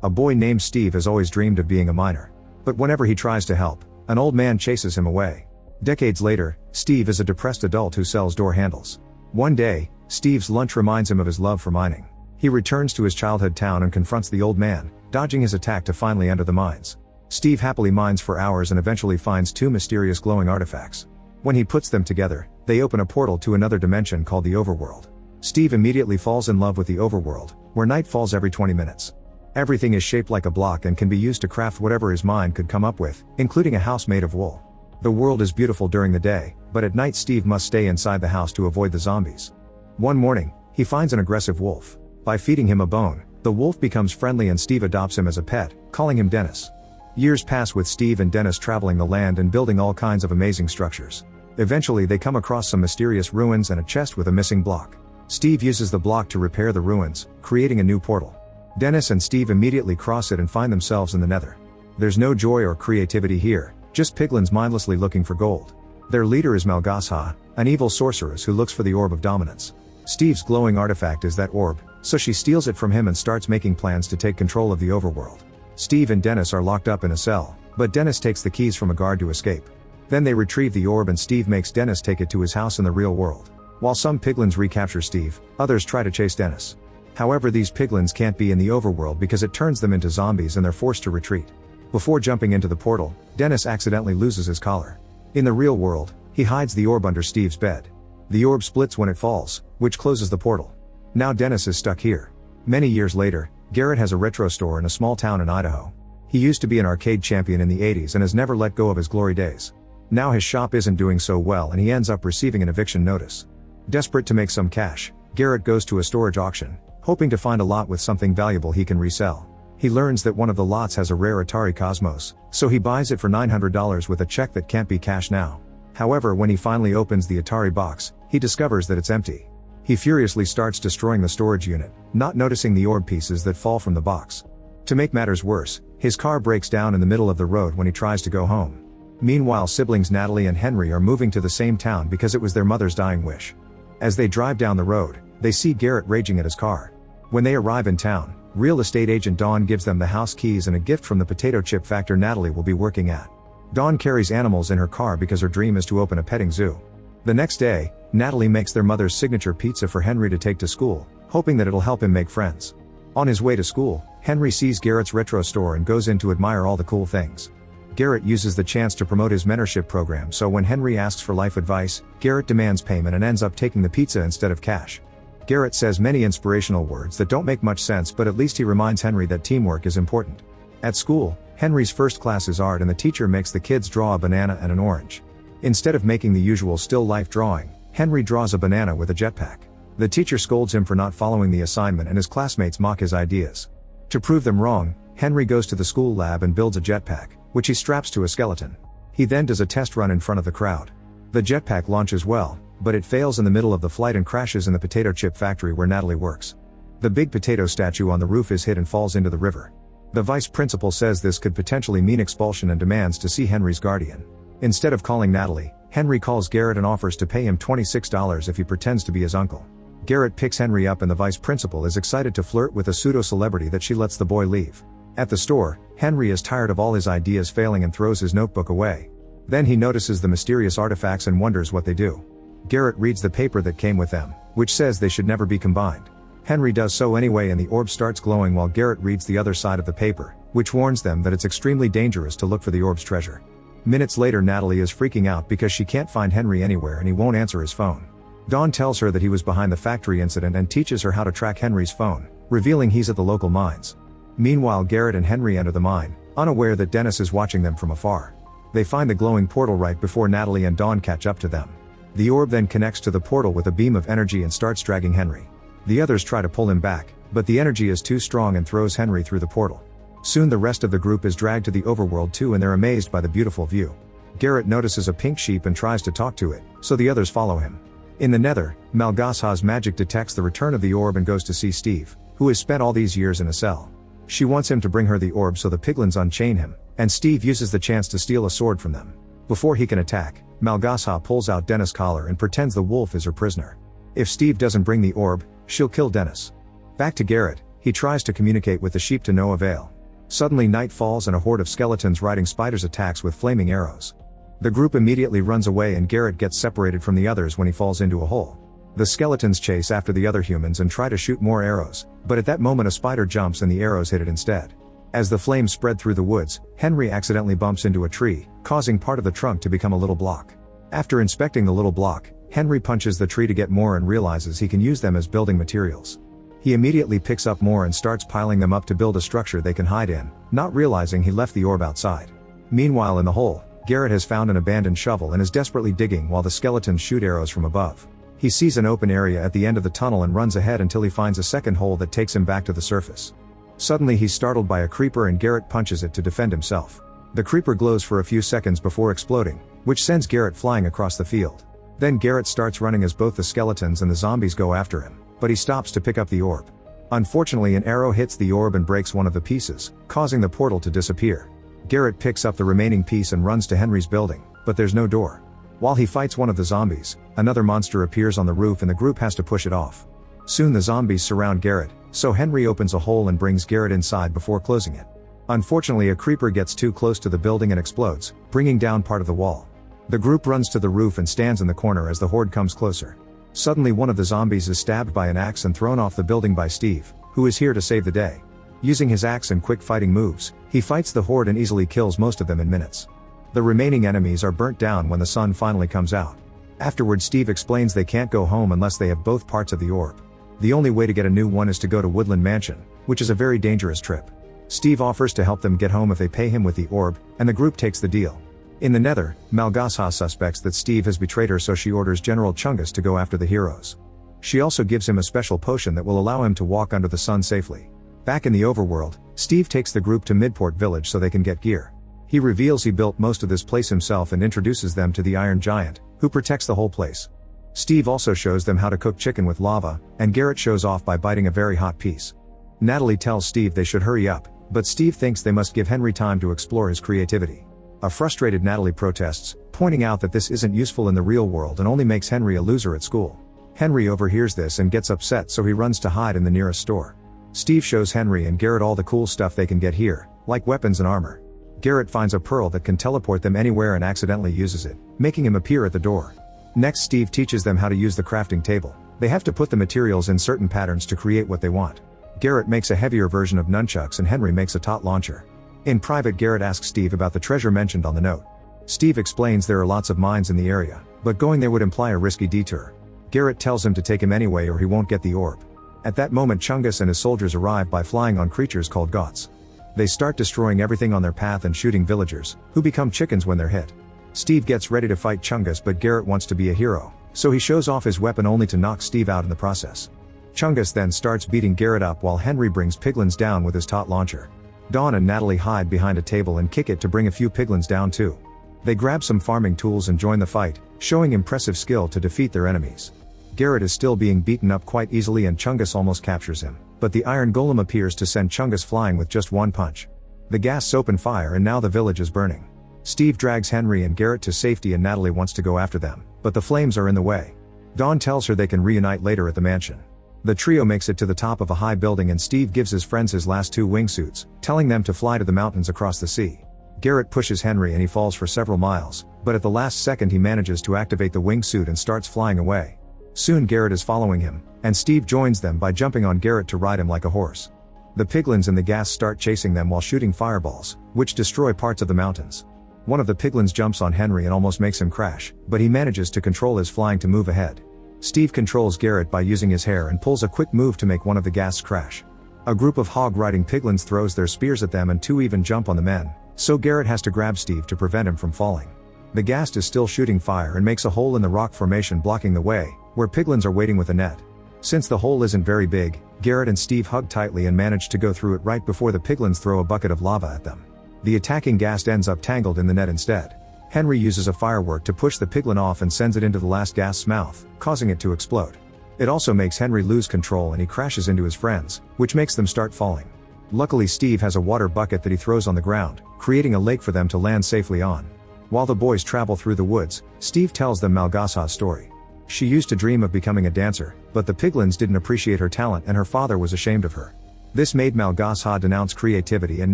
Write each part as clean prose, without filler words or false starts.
A boy named Steve has always dreamed of being a miner. But whenever he tries to help, an old man chases him away. Decades later, Steve is a depressed adult who sells door handles. One day, Steve's lunch reminds him of his love for mining. He returns to his childhood town and confronts the old man, dodging his attack to finally enter the mines. Steve happily mines for hours and eventually finds two mysterious glowing artifacts. When he puts them together, they open a portal to another dimension called the overworld. Steve immediately falls in love with the overworld, where night falls every 20 minutes. Everything is shaped like a block and can be used to craft whatever his mind could come up with, including a house made of wool. The world is beautiful during the day, but at night Steve must stay inside the house to avoid the zombies. One morning, he finds an aggressive wolf. By feeding him a bone, the wolf becomes friendly and Steve adopts him as a pet, calling him Dennis. Years pass with Steve and Dennis traveling the land and building all kinds of amazing structures. Eventually they come across some mysterious ruins and a chest with a missing block. Steve uses the block to repair the ruins, creating a new portal. Dennis and Steve immediately cross it and find themselves in the Nether. There's no joy or creativity here, just piglins mindlessly looking for gold. Their leader is Malgasha, an evil sorceress who looks for the orb of dominance. Steve's glowing artifact is that orb, so she steals it from him and starts making plans to take control of the overworld. Steve and Dennis are locked up in a cell, but Dennis takes the keys from a guard to escape. Then they retrieve the orb and Steve makes Dennis take it to his house in the real world. While some piglins recapture Steve, others try to chase Dennis. However, these piglins can't be in the overworld because it turns them into zombies and they're forced to retreat. Before jumping into the portal, Dennis accidentally loses his collar. In the real world, he hides the orb under Steve's bed. The orb splits when it falls, which closes the portal. Now Dennis is stuck here. Many years later, Garrett has a retro store in a small town in Idaho. He used to be an arcade champion in the 80s and has never let go of his glory days. Now his shop isn't doing so well and he ends up receiving an eviction notice. Desperate to make some cash, Garrett goes to a storage auction, hoping to find a lot with something valuable he can resell. He learns that one of the lots has a rare Atari Cosmos, so he buys it for $900 with a check that can't be cashed now. However, when he finally opens the Atari box, he discovers that it's empty. He furiously starts destroying the storage unit, not noticing the orb pieces that fall from the box. To make matters worse, his car breaks down in the middle of the road when he tries to go home. Meanwhile, siblings Natalie and Henry are moving to the same town because it was their mother's dying wish. As they drive down the road, they see Garrett raging at his car. When they arrive in town, real estate agent Dawn gives them the house keys and a gift from the potato chip factory Natalie will be working at. Dawn carries animals in her car because her dream is to open a petting zoo. The next day, Natalie makes their mother's signature pizza for Henry to take to school, hoping that it'll help him make friends. On his way to school, Henry sees Garrett's retro store and goes in to admire all the cool things. Garrett uses the chance to promote his mentorship program, so when Henry asks for life advice, Garrett demands payment and ends up taking the pizza instead of cash. Garrett says many inspirational words that don't make much sense, but at least he reminds Henry that teamwork is important. At school, Henry's first class is art and the teacher makes the kids draw a banana and an orange. Instead of making the usual still life drawing, Henry draws a banana with a jetpack. The teacher scolds him for not following the assignment and his classmates mock his ideas. To prove them wrong, Henry goes to the school lab and builds a jetpack, which he straps to a skeleton. He then does a test run in front of the crowd. The jetpack launches well, but it fails in the middle of the flight and crashes in the potato chip factory where Natalie works. The big potato statue on the roof is hit and falls into the river. The vice principal says this could potentially mean expulsion and demands to see Henry's guardian. Instead of calling Natalie, Henry calls Garrett and offers to pay him $26 if he pretends to be his uncle. Garrett picks Henry up and the vice principal is excited to flirt with a pseudo-celebrity that she lets the boy leave. At the store, Henry is tired of all his ideas failing and throws his notebook away. Then he notices the mysterious artifacts and wonders what they do. Garrett reads the paper that came with them, which says they should never be combined. Henry does so anyway and the orb starts glowing while Garrett reads the other side of the paper, which warns them that it's extremely dangerous to look for the orb's treasure. Minutes later, Natalie is freaking out because she can't find Henry anywhere and he won't answer his phone. Dawn tells her that he was behind the factory incident and teaches her how to track Henry's phone, revealing he's at the local mines. Meanwhile, Garrett and Henry enter the mine, unaware that Dennis is watching them from afar. They find the glowing portal right before Natalie and Dawn catch up to them. The orb then connects to the portal with a beam of energy and starts dragging Henry. The others try to pull him back, but the energy is too strong and throws Henry through the portal. Soon the rest of the group is dragged to the overworld too and they're amazed by the beautiful view. Garrett notices a pink sheep and tries to talk to it, so the others follow him. In the Nether, Malgasha's magic detects the return of the orb and goes to see Steve, who has spent all these years in a cell. She wants him to bring her the orb so the piglins unchain him, and Steve uses the chance to steal a sword from them. Before he can attack, Malgasha pulls out Dennis' collar and pretends the wolf is her prisoner. If Steve doesn't bring the orb, she'll kill Dennis. Back to Garrett, He tries to communicate with the sheep to no avail. Suddenly night falls and a horde of skeletons riding spiders attacks with flaming arrows. The group immediately runs away and Garrett gets separated from the others when he falls into a hole. The skeletons chase after the other humans and try to shoot more arrows, but at that moment a spider jumps and the arrows hit it instead. As the flames spread through the woods, Henry accidentally bumps into a tree, causing part of the trunk to become a little block. After inspecting the little block, Henry punches the tree to get more and realizes he can use them as building materials. He immediately picks up more and starts piling them up to build a structure they can hide in, not realizing he left the orb outside. Meanwhile in the hole, Garrett has found an abandoned shovel and is desperately digging while the skeletons shoot arrows from above. He sees an open area at the end of the tunnel and runs ahead until he finds a second hole that takes him back to the surface. Suddenly he's startled by a creeper and Garrett punches it to defend himself. The creeper glows for a few seconds before exploding, which sends Garrett flying across the field. Then Garrett starts running as both the skeletons and the zombies go after him, but he stops to pick up the orb. Unfortunately an arrow hits the orb and breaks one of the pieces, causing the portal to disappear. Garrett picks up the remaining piece and runs to Henry's building, but there's no door. While he fights one of the zombies, another monster appears on the roof and the group has to push it off. Soon the zombies surround Garrett, so Henry opens a hole and brings Garrett inside before closing it. Unfortunately a creeper gets too close to the building and explodes, bringing down part of the wall. The group runs to the roof and stands in the corner as the horde comes closer. Suddenly one of the zombies is stabbed by an axe and thrown off the building by Steve, who is here to save the day. Using his axe and quick fighting moves, he fights the horde and easily kills most of them in minutes. The remaining enemies are burnt down when the sun finally comes out. Afterward Steve explains they can't go home unless they have both parts of the orb. The only way to get a new one is to go to Woodland Mansion, which is a very dangerous trip. Steve offers to help them get home if they pay him with the orb, and the group takes the deal. In the Nether, Malgasa suspects that Steve has betrayed her, so she orders General Chungus to go after the heroes. She also gives him a special potion that will allow him to walk under the sun safely. Back in the overworld, Steve takes the group to Midport Village so they can get gear. He reveals he built most of this place himself and introduces them to the Iron Giant, who protects the whole place. Steve also shows them how to cook chicken with lava, and Garrett shows off by biting a very hot piece. Natalie tells Steve they should hurry up, but Steve thinks they must give Henry time to explore his creativity. A frustrated Natalie protests, pointing out that this isn't useful in the real world and only makes Henry a loser at school. Henry overhears this and gets upset, so he runs to hide in the nearest store. Steve shows Henry and Garrett all the cool stuff they can get here, like weapons and armor. Garrett finds a pearl that can teleport them anywhere and accidentally uses it, making him appear at the door. Next Steve teaches them how to use the crafting table. They have to put the materials in certain patterns to create what they want. Garrett makes a heavier version of nunchucks and Henry makes a tot launcher. In private Garrett asks Steve about the treasure mentioned on the note. Steve explains there are lots of mines in the area, but going there would imply a risky detour. Garrett tells him to take him anyway or he won't get the orb. At that moment Chungus and his soldiers arrive by flying on creatures called gots. They start destroying everything on their path and shooting villagers, who become chickens when they're hit. Steve gets ready to fight Chungus, but Garrett wants to be a hero, so he shows off his weapon only to knock Steve out in the process. Chungus then starts beating Garrett up while Henry brings piglins down with his tot launcher. Dawn and Natalie hide behind a table and kick it to bring a few piglins down too. They grab some farming tools and join the fight, showing impressive skill to defeat their enemies. Garrett is still being beaten up quite easily and Chungus almost captures him, but the iron golem appears to send Chungus flying with just one punch. The ghasts open fire and now the village is burning. Steve drags Henry and Garrett to safety and Natalie wants to go after them, but the flames are in the way. Dawn tells her they can reunite later at the mansion. The trio makes it to the top of a high building and Steve gives his friends his last two wingsuits, telling them to fly to the mountains across the sea. Garrett pushes Henry and he falls for several miles, but at the last second he manages to activate the wingsuit and starts flying away. Soon Garrett is following him, and Steve joins them by jumping on Garrett to ride him like a horse. The piglins and the ghasts start chasing them while shooting fireballs, which destroy parts of the mountains. One of the piglins jumps on Henry and almost makes him crash, but he manages to control his flying to move ahead. Steve controls Garrett by using his hair and pulls a quick move to make one of the ghasts crash. A group of hog-riding piglins throws their spears at them and two even jump on the men, so Garrett has to grab Steve to prevent him from falling. The ghast is still shooting fire and makes a hole in the rock formation blocking the way, where piglins are waiting with a net. Since the hole isn't very big, Garrett and Steve hug tightly and manage to go through it right before the piglins throw a bucket of lava at them. The attacking ghast ends up tangled in the net instead. Henry uses a firework to push the piglin off and sends it into the last ghast's mouth, causing it to explode. It also makes Henry lose control and he crashes into his friends, which makes them start falling. Luckily Steve has a water bucket that he throws on the ground, creating a lake for them to land safely on. While the boys travel through the woods, Steve tells them Malgasa's story. She used to dream of becoming a dancer, but the piglins didn't appreciate her talent and her father was ashamed of her. This made Malgasa denounce creativity, and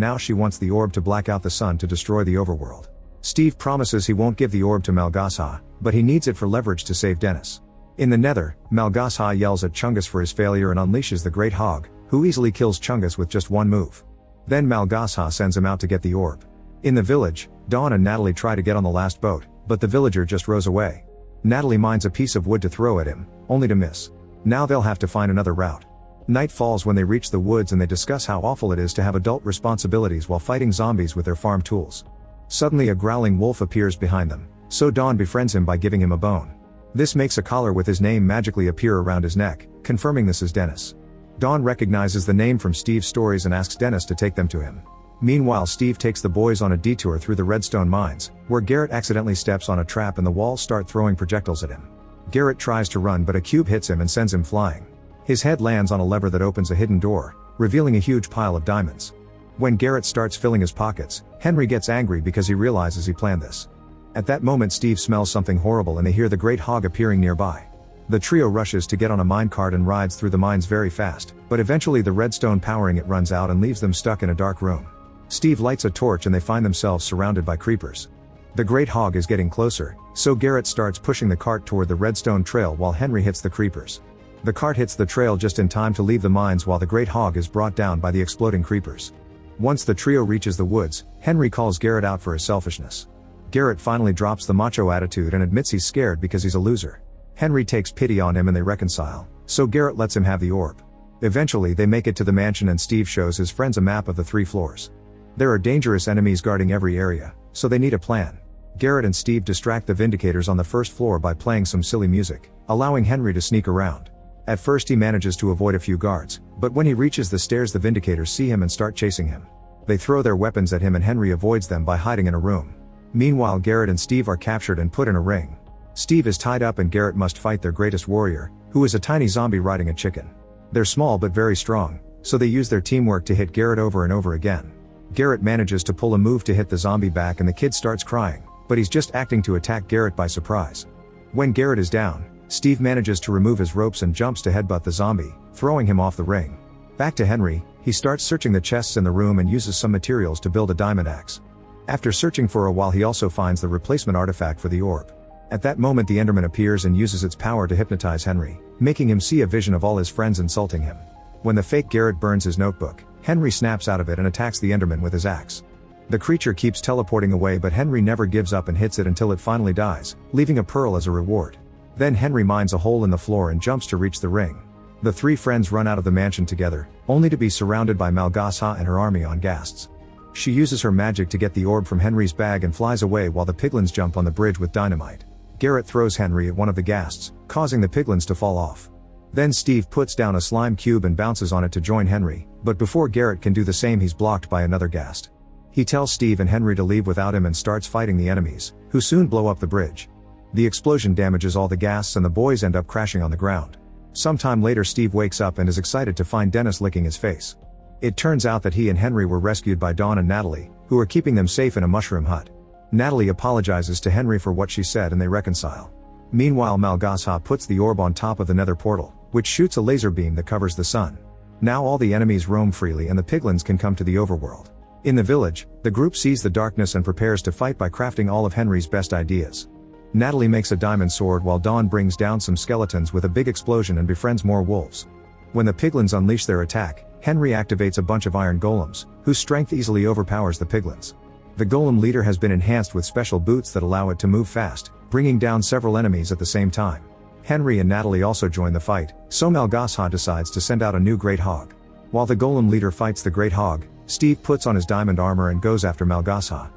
now she wants the orb to black out the sun to destroy the overworld. Steve promises he won't give the orb to Malgasa, but he needs it for leverage to save Dennis. In the Nether, Malgasa yells at Chungus for his failure and unleashes the Great Hog, who easily kills Chungus with just one move. Then Malgasa sends him out to get the orb. In the village, Dawn and Natalie try to get on the last boat, but the villager just rows away. Natalie mines a piece of wood to throw at him, only to miss. Now they'll have to find another route. Night falls when they reach the woods, and they discuss how awful it is to have adult responsibilities while fighting zombies with their farm tools. Suddenly a growling wolf appears behind them, so Dawn befriends him by giving him a bone. This makes a collar with his name magically appear around his neck, confirming this is Dennis. Dawn recognizes the name from Steve's stories and asks Dennis to take them to him. Meanwhile, Steve takes the boys on a detour through the redstone mines, where Garrett accidentally steps on a trap and the walls start throwing projectiles at him. Garrett tries to run, but a cube hits him and sends him flying. His head lands on a lever that opens a hidden door, revealing a huge pile of diamonds. When Garrett starts filling his pockets, Henry gets angry because he realizes he planned this. At that moment, Steve smells something horrible and they hear the Great Hog appearing nearby. The trio rushes to get on a minecart and rides through the mines very fast, but eventually the redstone powering it runs out and leaves them stuck in a dark room. Steve lights a torch and they find themselves surrounded by creepers. The Great Hog is getting closer, so Garrett starts pushing the cart toward the redstone trail while Henry hits the creepers. The cart hits the trail just in time to leave the mines while the Great Hog is brought down by the exploding creepers. Once the trio reaches the woods, Henry calls Garrett out for his selfishness. Garrett finally drops the macho attitude and admits he's scared because he's a loser. Henry takes pity on him and they reconcile, so Garrett lets him have the orb. Eventually they make it to the mansion and Steve shows his friends a map of the 3 floors. There are dangerous enemies guarding every area, so they need a plan. Garrett and Steve distract the Vindicators on the 1st floor by playing some silly music, allowing Henry to sneak around. At first he manages to avoid a few guards, but when he reaches the stairs the Vindicators see him and start chasing him. They throw their weapons at him and Henry avoids them by hiding in a room. Meanwhile, Garrett and Steve are captured and put in a ring. Steve is tied up and Garrett must fight their greatest warrior, who is a tiny zombie riding a chicken. They're small but very strong, so they use their teamwork to hit Garrett over and over again. Garrett manages to pull a move to hit the zombie back and the kid starts crying, but he's just acting to attack Garrett by surprise. When Garrett is down, Steve manages to remove his ropes and jumps to headbutt the zombie, throwing him off the ring. Back to Henry, he starts searching the chests in the room and uses some materials to build a diamond axe. After searching for a while, he also finds the replacement artifact for the orb. At that moment the Enderman appears and uses its power to hypnotize Henry, making him see a vision of all his friends insulting him. When the fake Garrett burns his notebook, Henry snaps out of it and attacks the Enderman with his axe. The creature keeps teleporting away, but Henry never gives up and hits it until it finally dies, leaving a pearl as a reward. Then Henry mines a hole in the floor and jumps to reach the ring. The 3 friends run out of the mansion together, only to be surrounded by Malgasa and her army on ghasts. She uses her magic to get the orb from Henry's bag and flies away while the piglins jump on the bridge with dynamite. Garrett throws Henry at one of the ghasts, causing the piglins to fall off. Then Steve puts down a slime cube and bounces on it to join Henry, but before Garrett can do the same he's blocked by another ghast. He tells Steve and Henry to leave without him and starts fighting the enemies, who soon blow up the bridge. The explosion damages all the ghasts and the boys end up crashing on the ground. Sometime later Steve wakes up and is excited to find Dennis licking his face. It turns out that he and Henry were rescued by Dawn and Natalie, who are keeping them safe in a mushroom hut. Natalie apologizes to Henry for what she said and they reconcile. Meanwhile, Malgasa puts the orb on top of the nether portal, which shoots a laser beam that covers the sun. Now all the enemies roam freely and the piglins can come to the overworld. In the village, the group sees the darkness and prepares to fight by crafting all of Henry's best ideas. Natalie makes a diamond sword while Dawn brings down some skeletons with a big explosion and befriends more wolves. When the piglins unleash their attack, Henry activates a bunch of iron golems, whose strength easily overpowers the piglins. The golem leader has been enhanced with special boots that allow it to move fast, bringing down several enemies at the same time. Henry and Natalie also join the fight, so Malgasa decides to send out a new Great Hog. While the golem leader fights the Great Hog, Steve puts on his diamond armor and goes after Malgasa.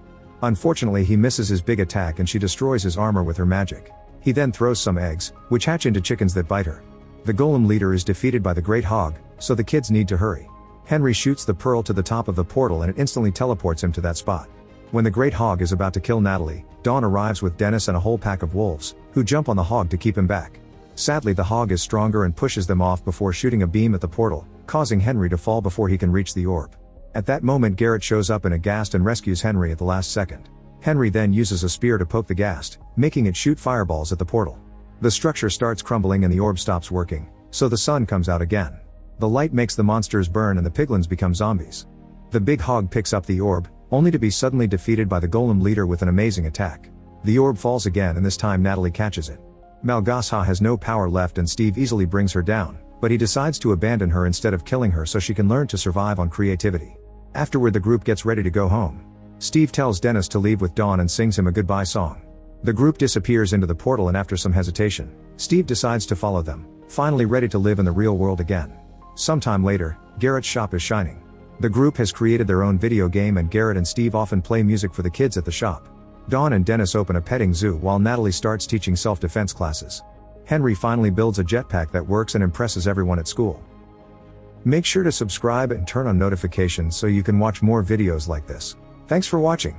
Unfortunately, he misses his big attack and she destroys his armor with her magic. He then throws some eggs, which hatch into chickens that bite her. The golem leader is defeated by the Great Hog, so the kids need to hurry. Henry shoots the pearl to the top of the portal and it instantly teleports him to that spot. When the Great Hog is about to kill Natalie, Dawn arrives with Dennis and a whole pack of wolves, who jump on the hog to keep him back. Sadly, the hog is stronger and pushes them off before shooting a beam at the portal, causing Henry to fall before he can reach the orb. At that moment, Garrett shows up in a ghast and rescues Henry at the last second. Henry then uses a spear to poke the ghast, making it shoot fireballs at the portal. The structure starts crumbling and the orb stops working, so the sun comes out again. The light makes the monsters burn and the piglins become zombies. The big hog picks up the orb, only to be suddenly defeated by the golem leader with an amazing attack. The orb falls again and this time Natalie catches it. Malgasa has no power left and Steve easily brings her down, but he decides to abandon her instead of killing her so she can learn to survive on creativity. Afterward the group gets ready to go home. Steve tells Dennis to leave with Dawn and sings him a goodbye song. The group disappears into the portal and after some hesitation, Steve decides to follow them, finally ready to live in the real world again. Sometime later, Garrett's shop is shining. The group has created their own video game and Garrett and Steve often play music for the kids at the shop. Dawn and Dennis open a petting zoo while Natalie starts teaching self-defense classes. Henry finally builds a jetpack that works and impresses everyone at school. Make sure to subscribe and turn on notifications so you can watch more videos like this. Thanks for watching.